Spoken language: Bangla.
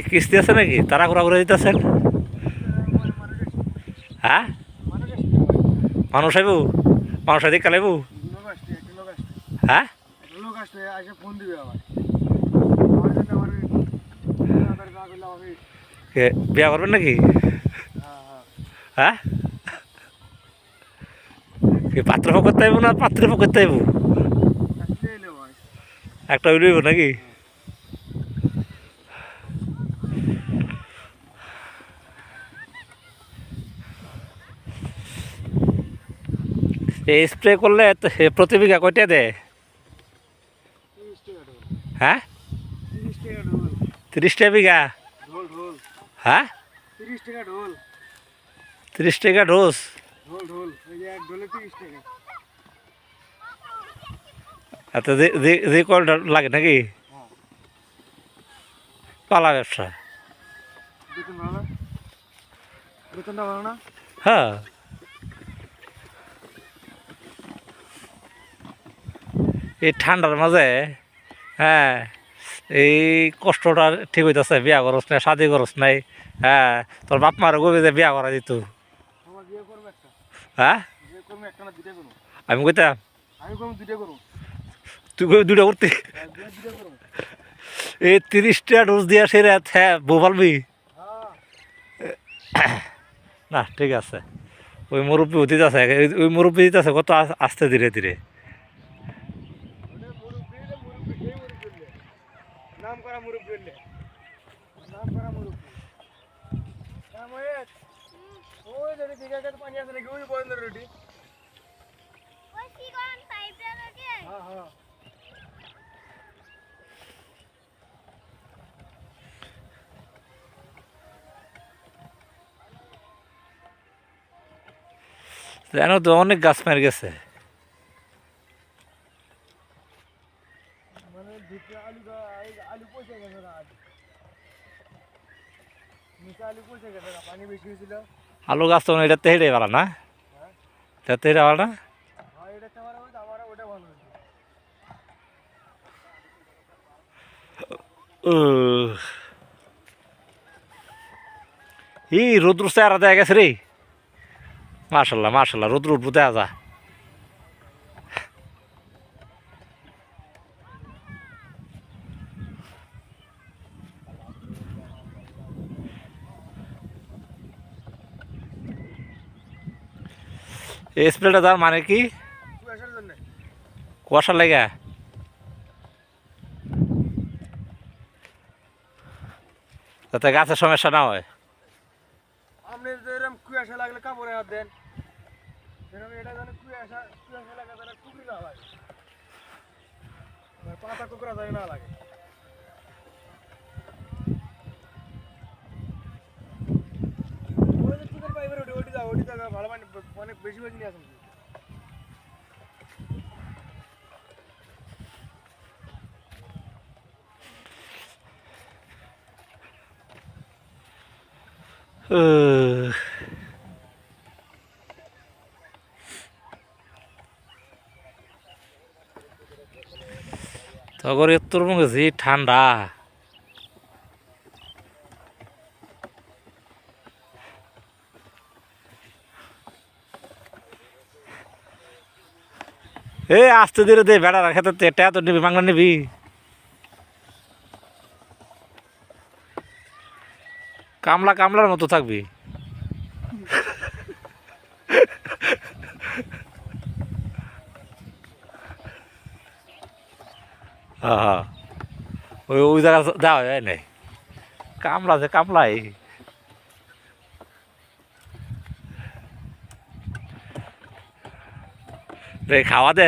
কিস্তি আছে নাকি তারা ঘোরা ঘুরে দিতেছেন? হ্যাঁ, মানুষ আইব, মানুষ আইতে কালাইব। হ্যাঁ, বিয়া করবেন নাকি? হ্যাঁ, পাত্র করতে আইব না পাত্রে করতে আইব? একটা হইব নাকি? এই স্প্রে করলে প্রতি বিঘা কয়টা দেয়? হ্যাঁ, 30টা বিঘা। হ্যাঁ, 30 টাকা ডোজ। আচ্ছা, যে কল লাগে নাকি? পালা ব্যবসা। হ্যাঁ, এই ঠান্ডার মাঝে হ্যাঁ এই কষ্টটা ঠিক হইতেছে। বিয়া করস নাই, শাদি করস নাই। হ্যাঁ, তোর বাপ মারও গভীর যে বিয়া করা দিত। হ্যাঁ, আমি কইতাম তুই কই দুটা করতে? এই 30টা ডোজ দিয়া সে রাত হ্যাঁ বউ পালবি না? ঠিক আছে, ওই মুরব্বী দিতে আছে, ওই মুরব্বী দিতে আছে কত আস্তে ধীরে ধীরে। জানো তো অনেক গাছ মেরে গেছে। আলু গাছ তো এটাতে হেঁটে পারা না, এটাতে হেঁটে পারা না। এই রোদ্র চেহারা দেখা গেছে রে। মাশাল্লাহ মাশাল্লাহ, রোদ্র উঠবো দেখা যা। এই স্প্রেটা তার মানে কি? কুয়াশার লেগা? যাতে গাছের সমস্যা না হয়। আপনি যেরকম কুয়াশা লাগলে কাপড়ে হাত দেন, যেরকম এটা জানে কুয়াশা লাগে তাহলে কুকুরি না লাগে, পাতা কুকুরা যায় না লাগে। ওই যে চিকেন পাইপের ওটি জায়গা ভালো মানে অনেক বেশি বেশি নিয়ে আসুন। তখন উত্তরবঙ্গে যে ঠান্ডা, এ আস্তে ধীরে দে বেড়া রাখে তো এটা তো নিবি বাংলা নিবি। কামলা কামলার মতো থাকবি। হ্যাঁ হ্যাঁ, ওই ওই জায়গা দেওয়া হয় নাই। কামলা যে কামলাই রে খাওয়া দে।